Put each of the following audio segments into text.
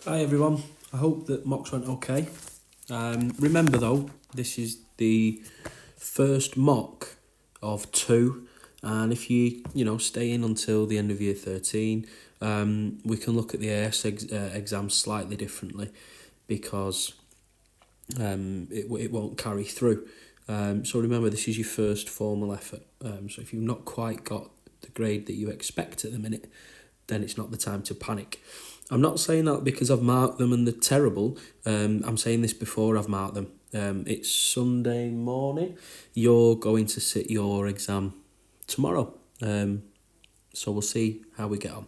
Hi everyone, I hope that mocks went okay. Remember though, this is the first mock of two, and if you stay in until the end of year 13, we can look at the exam slightly differently because it won't carry through. So remember, this is your first formal effort. So if you've not quite got the grade that you expect at the minute, then it's not the time to panic. I'm not saying that because I've marked them and they're terrible. I'm saying this before I've marked them. It's Sunday morning. You're going to sit your exam tomorrow. So we'll see how we get on.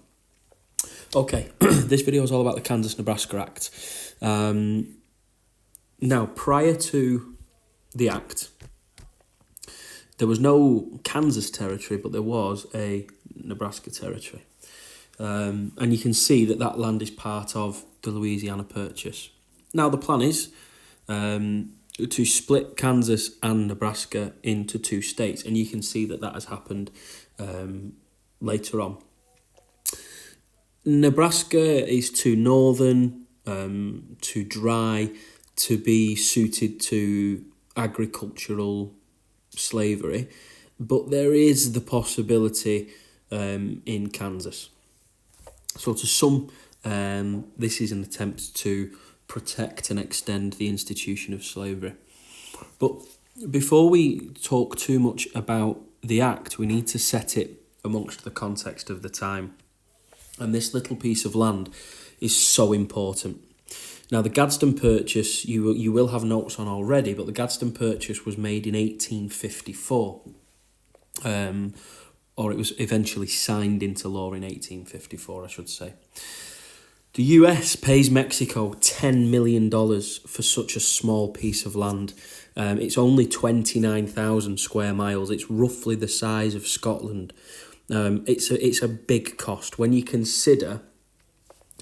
Okay, this video is all about the Kansas-Nebraska Act. Now, prior to the Act, there was no Kansas territory, but there was a Nebraska territory. And you can see that land is part of the Louisiana Purchase. Now, the plan is to split Kansas and Nebraska into two states, and you can see that has happened later on. Nebraska is too northern, too dry, to be suited to agricultural slavery, but there is the possibility in Kansas. So to some, this is an attempt to protect and extend the institution of slavery. But before we talk too much about the Act, we need to set it amongst the context of the time. And this little piece of land is so important. Now, the Gadsden Purchase, you will have notes on already, but the Gadsden Purchase was made in 1854. Or it was eventually signed into law in 1854, I should say. The US pays Mexico $10 million for such a small piece of land. It's only 29,000 square miles. It's roughly the size of Scotland. It's a big cost when you consider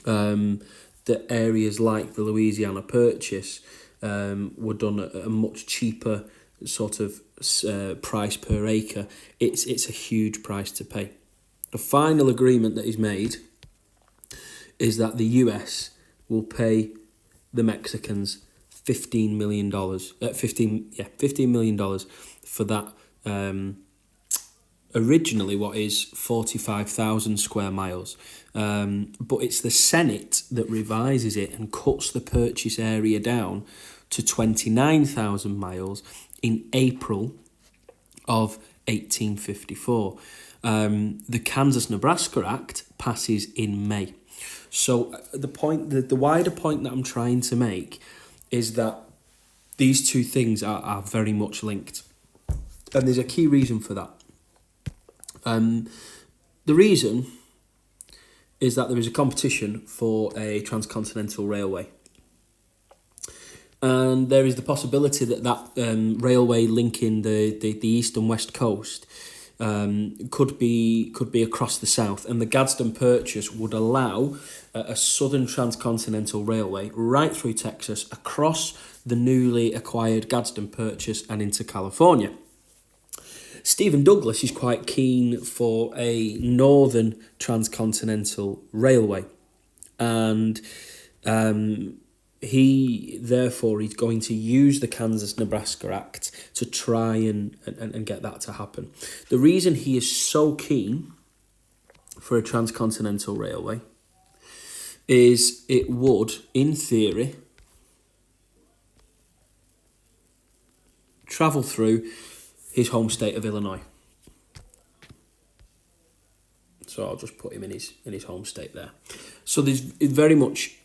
that areas like the Louisiana Purchase were done at a much cheaper sort of price per acre. It's a huge price to pay. The final agreement that is made is that the US will pay the Mexicans $15 million. $15 million for that. Originally, what is 45,000 square miles, but it's the Senate that revises it and cuts the purchase area down to 29,000 miles in April of 1854. The Kansas-Nebraska Act passes in May. So the wider point that I'm trying to make is that these two things are very much linked. And there's a key reason for that. The reason is that there is a competition for a transcontinental railway. And there is the possibility that railway linking the east and west coast could be across the south, and the Gadsden Purchase would allow a southern transcontinental railway right through Texas, across the newly acquired Gadsden Purchase and into California. Stephen Douglas is quite keen for a northern transcontinental railway, and he therefore is going to use the Kansas-Nebraska Act to try and get that to happen. The reason he is so keen for a transcontinental railway is it would, in theory, travel through his home state of Illinois. So I'll just put him in his home state there. So there's very much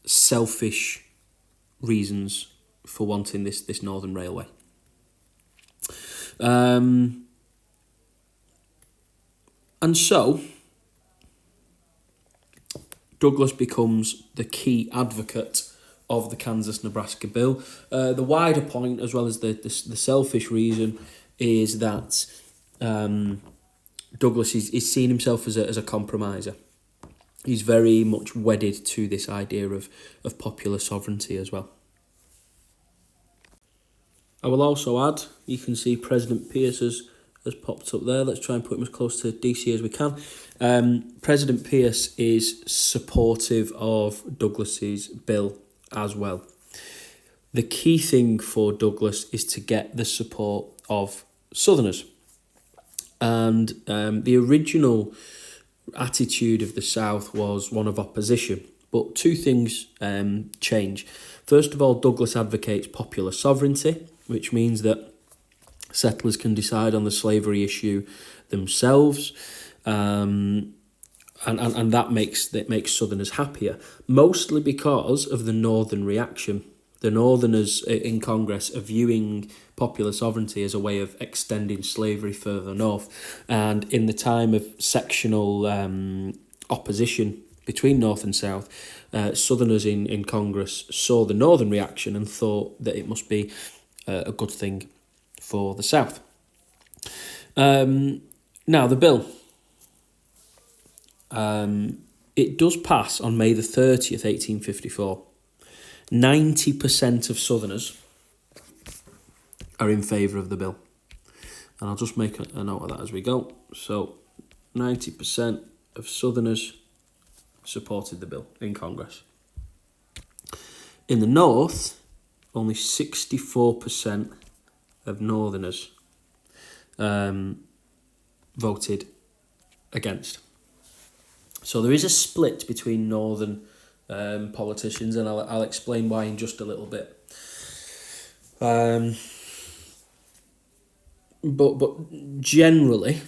selfish reasons for wanting this northern railway. And so Douglas becomes the key advocate of the Kansas-Nebraska bill. The wider point, as well as the selfish reason, is that Douglas is seeing himself as a compromiser. He's very much wedded to this idea of popular sovereignty as well. I will also add, you can see President Pierce's has popped up there. Let's try and put him as close to DC as we can. President Pierce is supportive of Douglas's bill as well. The key thing for Douglas is to get the support of Southerners. And the original attitude of the South was one of opposition. But two things change. First of all, Douglas advocates popular sovereignty, which means that settlers can decide on the slavery issue themselves, and that makes Southerners happier, mostly because of the Northern reaction. The Northerners in Congress are viewing popular sovereignty as a way of extending slavery further north, and in the time of sectional opposition between North and South, Southerners in Congress saw the Northern reaction and thought that it must be a good thing for the South. Now, the bill. It does pass on May the 30th, 1854. 90% of Southerners are in favour of the bill. And I'll just make a note of that as we go. So, 90% of Southerners supported the bill in Congress. In the North, only 64% of Northerners voted against. So there is a split between Northern politicians, and I'll explain why in just a little bit. But generally,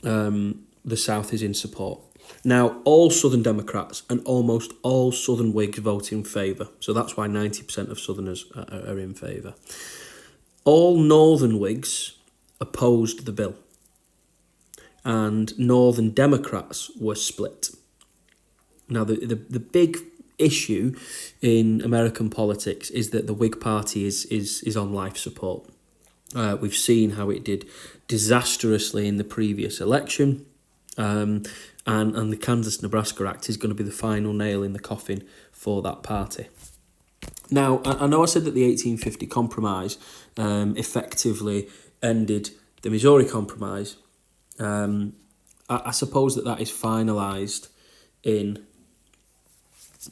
the South is in support. Now, all Southern Democrats and almost all Southern Whigs vote in favour. So that's why 90% of Southerners are in favour. All Northern Whigs opposed the bill. And Northern Democrats were split. Now, the big issue in American politics is that the Whig Party is on life support. We've seen how it did disastrously in the previous election. And the Kansas-Nebraska Act is going to be the final nail in the coffin for that party. Now, I know I said that the 1850 Compromise effectively ended the Missouri Compromise. I suppose that is finalised in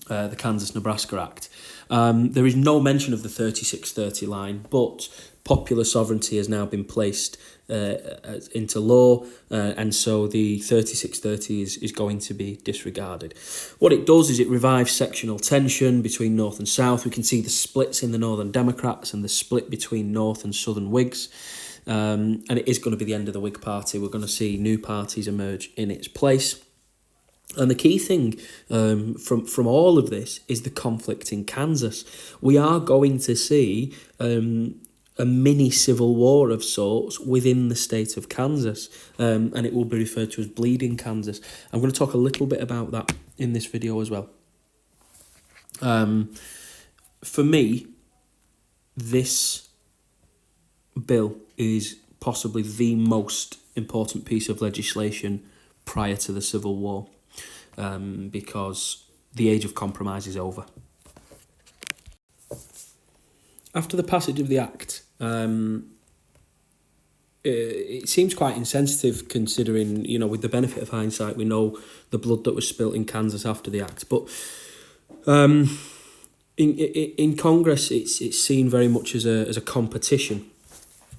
the Kansas-Nebraska Act. There is no mention of the 3630 line, but popular sovereignty has now been placed into law, and so the 3630 is going to be disregarded. What it does is it revives sectional tension between North and South. We can see the splits in the Northern Democrats and the split between North and Southern Whigs. And it is going to be the end of the Whig Party. We're going to see new parties emerge in its place. And the key thing from all of this is the conflict in Kansas. We are going to see a mini civil war of sorts within the state of Kansas, and it will be referred to as Bleeding Kansas. I'm going to talk a little bit about that in this video as well. For me, this bill is possibly the most important piece of legislation prior to the Civil War, because the age of compromise is over. After the passage of the Act, it seems quite insensitive considering, with the benefit of hindsight, we know the blood that was spilt in Kansas after the Act. But in Congress, it's seen very much as a competition.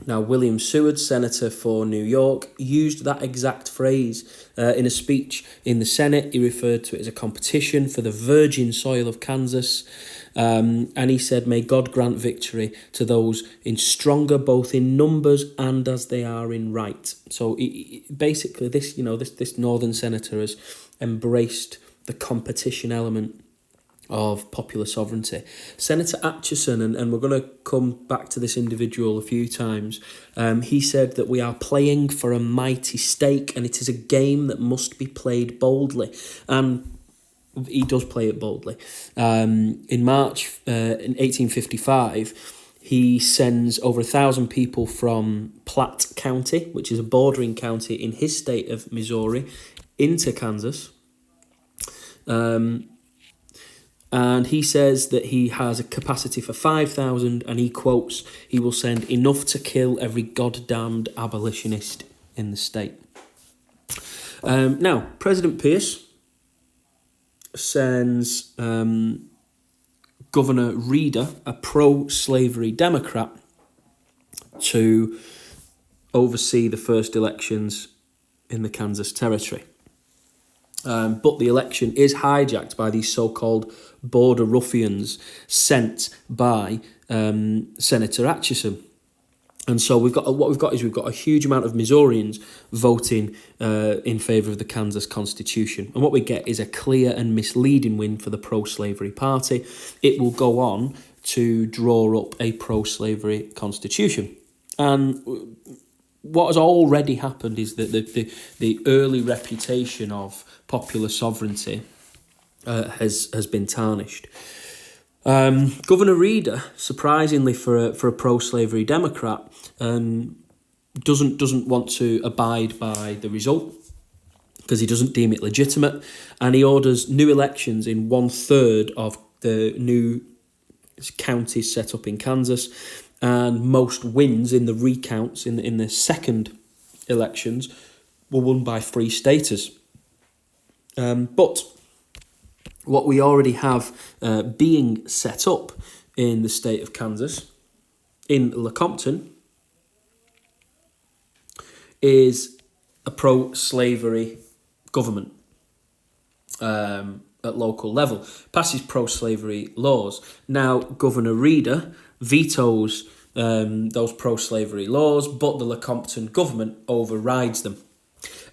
Now, William Seward, Senator for New York, used that exact phrase in a speech in the Senate. He referred to it as a competition for the virgin soil of Kansas. And he said, "May God grant victory to those in stronger, both in numbers and as they are in right." So basically, this northern senator has embraced the competition element of popular sovereignty. Senator Atchison, and we're going to come back to this individual a few times, he said that we are playing for a mighty stake, and it is a game that must be played boldly. And he does play it boldly. In March in 1855, he sends over 1,000 people from Platte County, which is a bordering county in his state of Missouri, into Kansas. And he says that he has a capacity for 5,000, and he quotes, he will send enough to kill every goddamned abolitionist in the state. Now, President Pierce sends Governor Reeder, a pro-slavery Democrat, to oversee the first elections in the Kansas Territory. But the election is hijacked by these so-called border ruffians sent by Senator Atchison. And so we've got a huge amount of Missourians voting in favour of the Kansas Constitution. And what we get is a clear and misleading win for the pro-slavery party. It will go on to draw up a pro-slavery constitution. And what has already happened is that the early reputation of popular sovereignty has been tarnished. Governor Reeder, surprisingly for a pro-slavery Democrat, doesn't want to abide by the result because he doesn't deem it legitimate, and he orders new elections in 1/3 of the new counties set up in Kansas, and most wins in the recounts in the second elections were won by free staters. But what we already have being set up in the state of Kansas, in Lecompton, is a pro-slavery government at local level, passes pro-slavery laws. Now, Governor Reeder vetoes those pro-slavery laws, but the Lecompton government overrides them.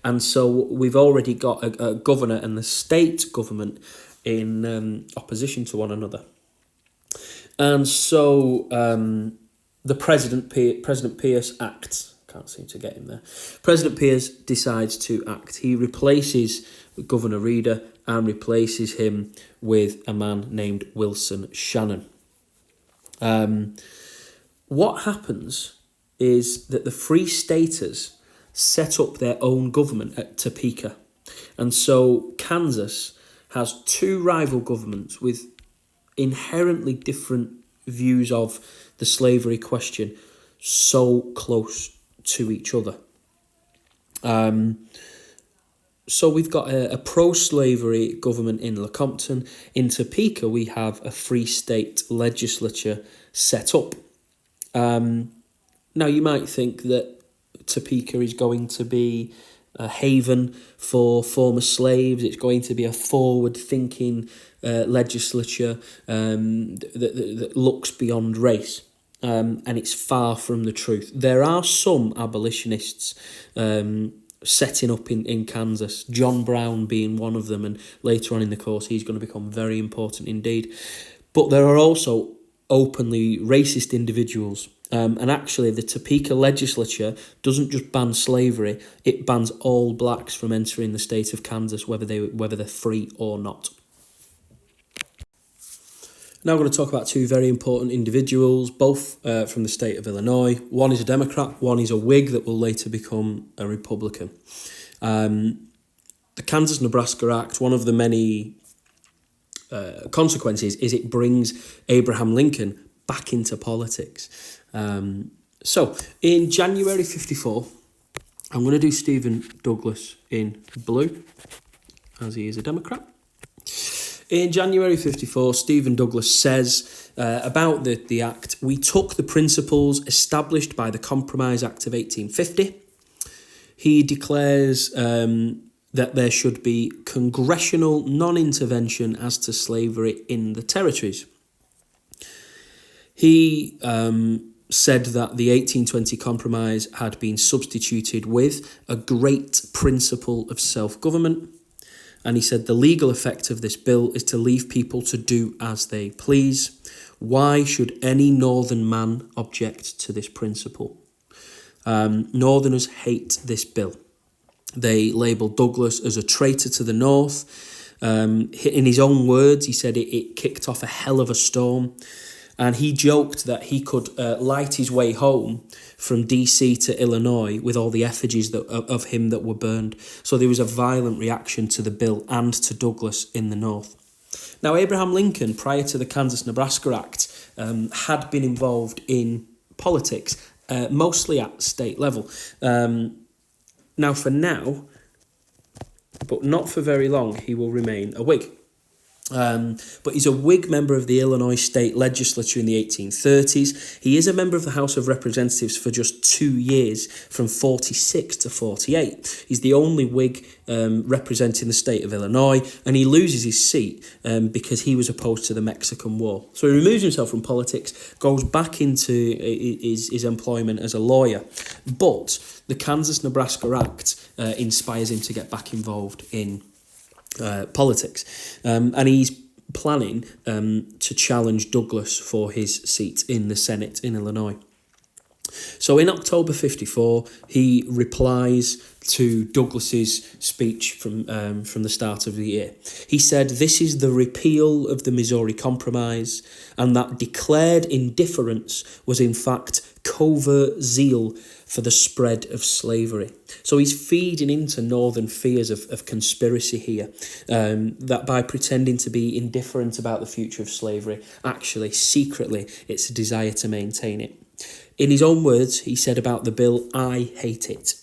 And so we've already got a governor and the state government in opposition to one another. And so the President Pierce acts. Can't seem to get him there. President Pierce decides to act. He replaces Governor Reeder and replaces him with a man named Wilson Shannon. What happens is that the Free Staters set up their own government at Topeka. And so Kansas has two rival governments with inherently different views of the slavery question so close to each other. So we've got a pro-slavery government in Lecompton. In Topeka, we have a free state legislature set up. Now, you might think that Topeka is going to be a haven for former slaves. It's going to be a forward-thinking legislature that looks beyond race. And it's far from the truth. There are some abolitionists setting up in Kansas, John Brown being one of them, and later on in the course he's going to become very important indeed. But there are also openly racist individuals. And actually the Topeka legislature doesn't just ban slavery, it bans all blacks from entering the state of Kansas, whether they're free or not. Now I'm going to talk about two very important individuals, both from the state of Illinois. One is a Democrat, one is a Whig that will later become a Republican. The Kansas-Nebraska Act, one of the many consequences is it brings Abraham Lincoln back into politics. So in January 54, I'm going to do Stephen Douglas in blue, as he is a Democrat. In January 54, Stephen Douglas says about the Act, we took the principles established by the Compromise Act of 1850. He declares that there should be congressional non-intervention as to slavery in the territories. He said that the 1820 Compromise had been substituted with a great principle of self-government. And he said the legal effect of this bill is to leave people to do as they please. Why should any northern man object to this principle? Northerners hate this bill. They labelled Douglas as a traitor to the North. In his own words, he said it kicked off a hell of a storm. And he joked that he could light his way home from DC to Illinois with all the effigies of him that were burned. So there was a violent reaction to the bill and to Douglas in the North. Now, Abraham Lincoln, prior to the Kansas-Nebraska Act, had been involved in politics, mostly at state level. Now, for now, but not for very long, he will remain a Whig. But he's a Whig member of the Illinois state legislature in the 1830s. He is a member of the House of Representatives for just 2 years, from 46 to 48. He's the only Whig representing the state of Illinois, and he loses his seat because he was opposed to the Mexican War. So he removes himself from politics, goes back into his employment as a lawyer. But the Kansas-Nebraska Act inspires him to get back involved in politics, and he's planning to challenge Douglas for his seat in the Senate in Illinois. So in October 54, he replies to Douglas's speech from the start of the year. He said, "This is the repeal of the Missouri Compromise, and that declared indifference was in fact covert zeal for the spread of slavery." So he's feeding into northern fears of conspiracy here, that by pretending to be indifferent about the future of slavery, actually, secretly, it's a desire to maintain it. In his own words, he said about the bill, "I hate it."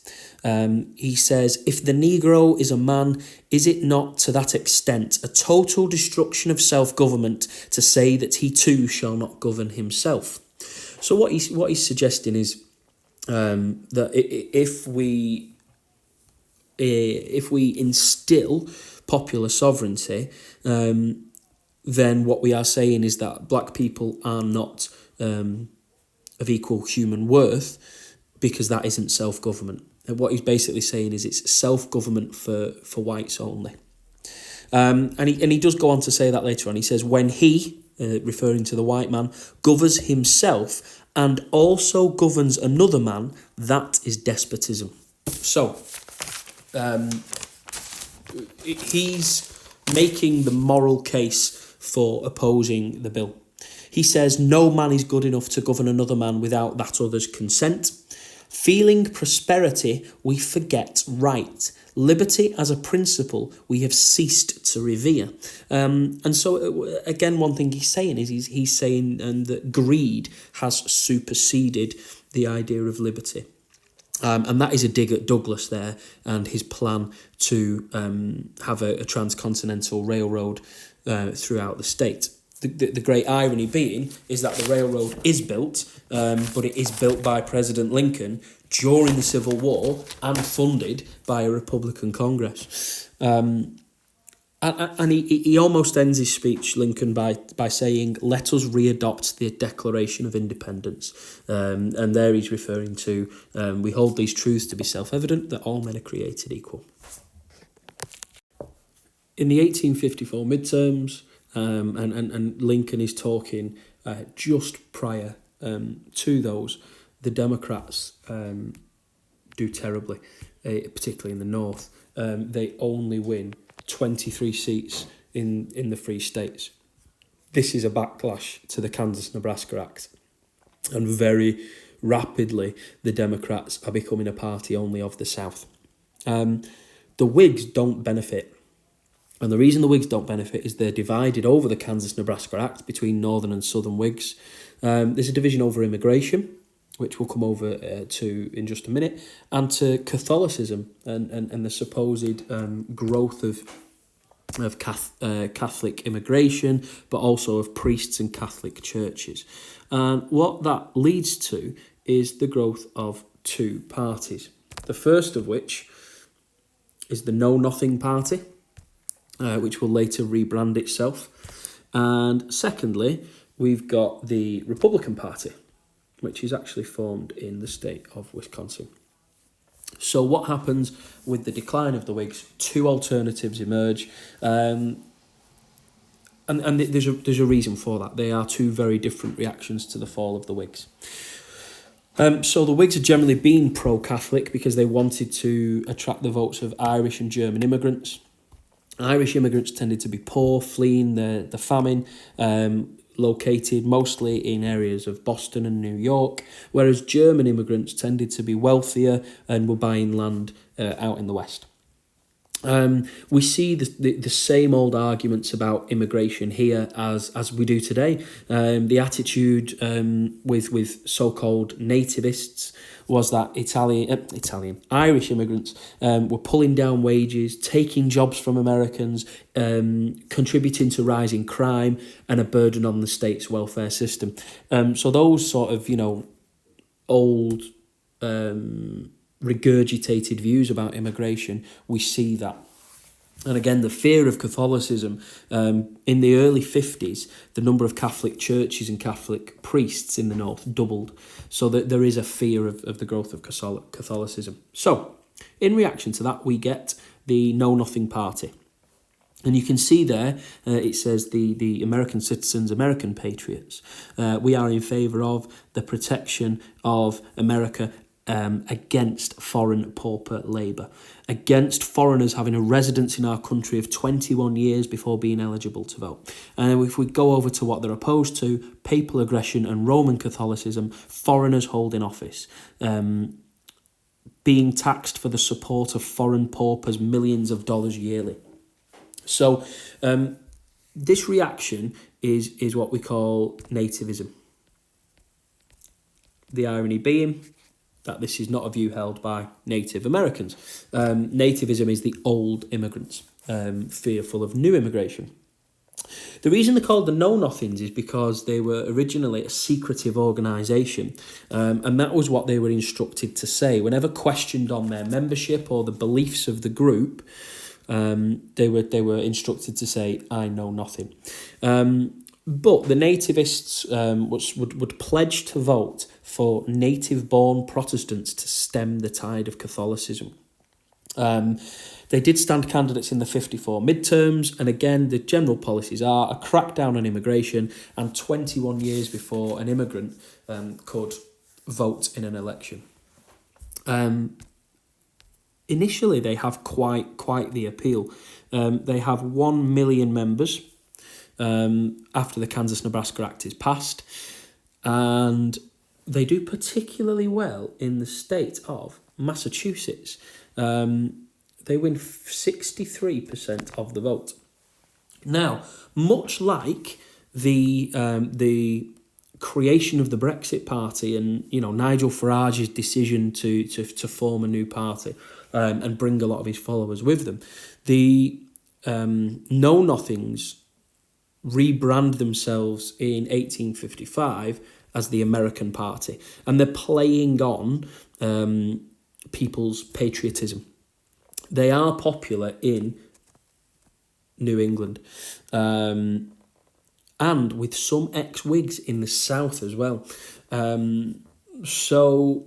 He says, "If the Negro is a man, is it not to that extent a total destruction of self-government to say that he too shall not govern himself?" So what he's suggesting is that if we instill popular sovereignty, then what we are saying is that black people are not of equal human worth, because that isn't self-government. And what he's basically saying is it's self-government for whites only. And he does go on to say that later on. He says, when he, referring to the white man, governs himself and also governs another man, that is despotism. So, he's making the moral case for opposing the bill. He says, no man is good enough to govern another man without that other's consent. Feeling prosperity, we forget right. Liberty as a principle, we have ceased to revere. And so, again, one thing he's saying is he's saying that greed has superseded the idea of liberty. And that is a dig at Douglas there and his plan to have a transcontinental railroad throughout the state. The great irony being is that the railroad is built, but it is built by President Lincoln during the Civil War and funded by a Republican Congress. And he almost ends his speech, Lincoln, by saying, let us readopt the Declaration of Independence. And there he's referring to, we hold these truths to be self-evident, that all men are created equal. In the 1854 midterms, and Lincoln is talking just prior to those, the Democrats do terribly, particularly in the North. They only win 23 seats in the free states. This is a backlash to the Kansas-Nebraska Act. And very rapidly, the Democrats are becoming a party only of the South. The Whigs don't benefit. And the reason the Whigs don't benefit is they're divided over the Kansas-Nebraska Act between Northern and Southern Whigs. There's a division over immigration, which we'll come over to in just a minute, and to Catholicism and the supposed growth of Catholic immigration, but also of priests and Catholic churches. And what that leads to is the growth of two parties. The first of which is the Know Nothing Party, which will later rebrand itself. And secondly, we've got the Republican Party, which is actually formed in the state of Wisconsin. So what happens with the decline of the Whigs? Two alternatives emerge, and there's a reason for that. They are two very different reactions to the fall of the Whigs. So the Whigs have generally been pro-Catholic because they wanted to attract the votes of Irish and German immigrants. Irish immigrants tended to be poor, fleeing the famine, located mostly in areas of Boston and New York, whereas German immigrants tended to be wealthier and were buying land out in the West. We see the same old arguments about immigration here as we do today. The attitude with so-called nativists was that Irish immigrants were pulling down wages, taking jobs from Americans, contributing to rising crime and a burden on the state's welfare system. So those sort of, old regurgitated views about immigration, we see that. And again, the fear of Catholicism, in the early 50s, the number of Catholic churches and Catholic priests in the north doubled. So that there is a fear of the growth of Catholicism. So, in reaction to that, we get the Know Nothing Party. And you can see there, it says the American citizens, American patriots. We are in favour of the protection of America against foreign pauper labour, against foreigners having a residence in our country of 21 years before being eligible to vote. And if we go over to what they're opposed to, papal aggression and Roman Catholicism, foreigners holding office, being taxed for the support of foreign paupers millions of dollars yearly. So this reaction is what we call nativism. The irony being that this is not a view held by Native Americans. Nativism is the old immigrants, fearful of new immigration. The reason they're called the Know Nothings is because they were originally a secretive organisation, and that was what they were instructed to say. Whenever questioned on their membership or the beliefs of the group, they were instructed to say, "I know nothing." But the nativists would pledge to vote for native-born Protestants to stem the tide of Catholicism. They did stand candidates in the 54 midterms, and again, the general policies are a crackdown on immigration and 21 years before an immigrant could vote in an election. Initially, they have quite the appeal. They have 1 million members after the Kansas-Nebraska Act is passed, and they do particularly well in the state of Massachusetts. They win 63% of the vote. Now, much like the creation of the Brexit Party and Nigel Farage's decision to form a new party and bring a lot of his followers with them, the Know Nothings rebrand themselves in 1855 as the American Party, and they're playing on people's patriotism. They are popular in New England, and with some ex-Whigs in the South as well. So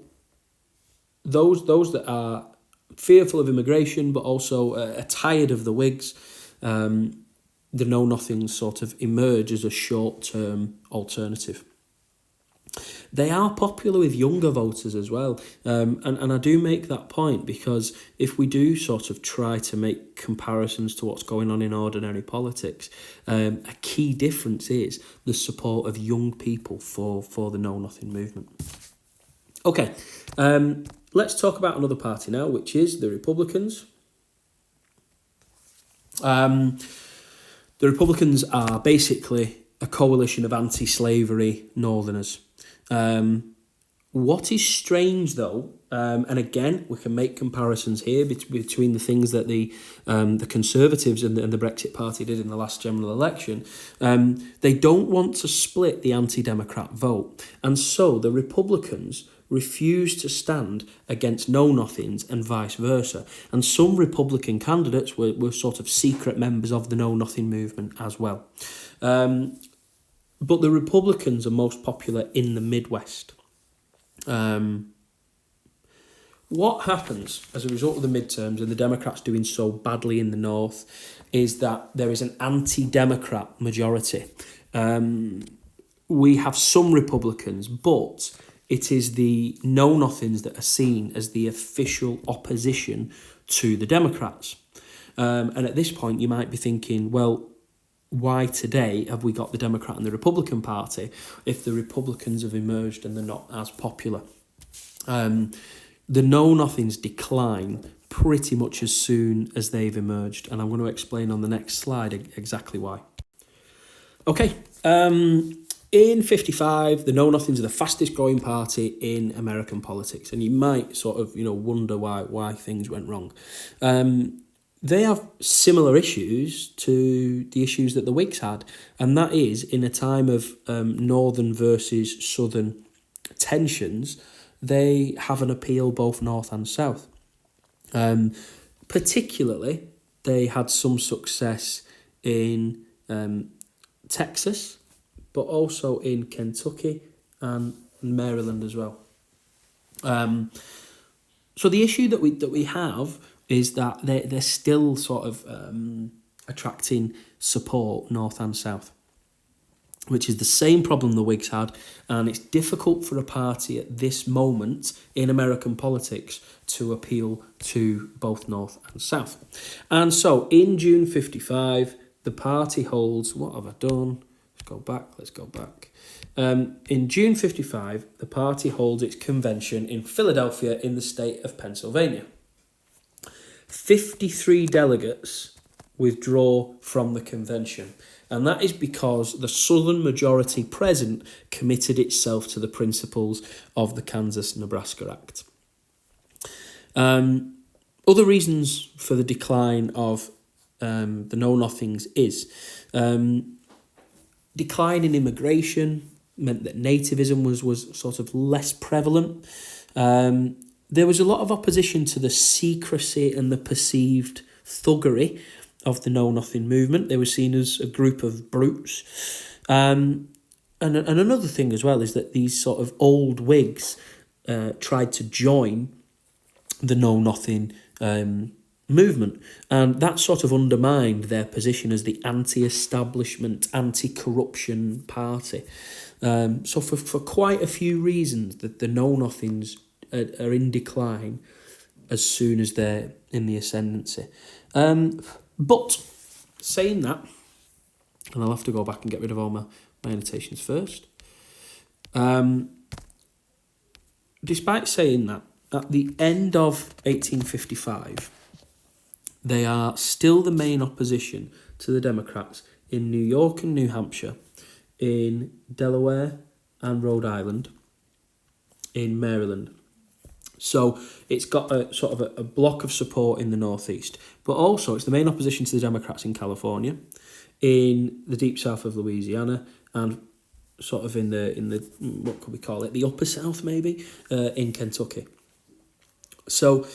those that are fearful of immigration but also are tired of the Whigs, the Know Nothings sort of emerge as a short-term alternative. They are popular with younger voters as well, and I do make that point because if we do sort of try to make comparisons to what's going on in ordinary politics, a key difference is the support of young people for the Know Nothing movement. Okay, let's talk about another party now, which is the Republicans. The Republicans are basically a coalition of anti-slavery Northerners. What is strange though, and again we can make comparisons here between the things that the Conservatives and the Brexit Party did in the last general election, they don't want to split the anti-Democrat vote, and so the Republicans refuse to stand against Know Nothings and vice versa. And some Republican candidates were sort of secret members of the Know Nothing movement as well. But the Republicans are most popular in the Midwest. What happens as a result of the midterms and the Democrats doing so badly in the North is that there is an anti-Democrat majority. We have some Republicans, but it is the Know Nothings that are seen as the official opposition to the Democrats. And at this point, you might be thinking, well, why today have we got the Democrat and the Republican Party if the Republicans have emerged and they're not as popular? The Know Nothings decline pretty much as soon as they've emerged, and I'm going to explain on the next slide exactly why. Okay, in 55, the Know Nothings are the fastest growing party in American politics, and you might sort of, wonder why things went wrong. They have similar issues to the issues that the Whigs had, and that is in a time of northern versus southern tensions, they have an appeal both north and south. Particularly, they had some success in Texas, but also in Kentucky and Maryland as well. So the issue that we have is that they're still sort of attracting support north and south, which is the same problem the Whigs had, and it's difficult for a party at this moment in American politics to appeal to both north and south. And so in June 55, the party holds, what have I done? Let's go back. In June 55, the party holds its convention in Philadelphia in the state of Pennsylvania. 53 delegates withdraw from the convention, and that is because the Southern majority present committed itself to the principles of the Kansas-Nebraska Act. Other reasons for the decline of the Know Nothings is decline in immigration meant that nativism was sort of less prevalent. There was a lot of opposition to the secrecy and the perceived thuggery of the Know Nothing movement. They were seen as a group of brutes. And another thing as well is that these sort of old Whigs tried to join the Know Nothing movement, and that sort of undermined their position as the anti-establishment, anti-corruption party. So for quite a few reasons, that the Know Nothings are in decline as soon as they're in the ascendancy. But saying that, and I'll have to go back and get rid of all my annotations first. Despite saying that, at the end of 1855, they are still the main opposition to the Democrats in New York and New Hampshire, in Delaware and Rhode Island, in Maryland. So it's got a sort of a block of support in the Northeast, but also it's the main opposition to the Democrats in California, in the deep south of Louisiana, and sort of in the what could we call it, the upper south maybe, in Kentucky. So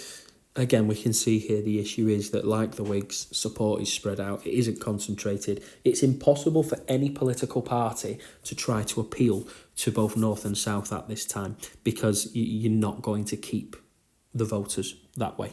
again, we can see here the issue is that, like the Whigs, support is spread out. It isn't concentrated. It's impossible for any political party to try to appeal to both North and South at this time, because you're not going to keep the voters that way.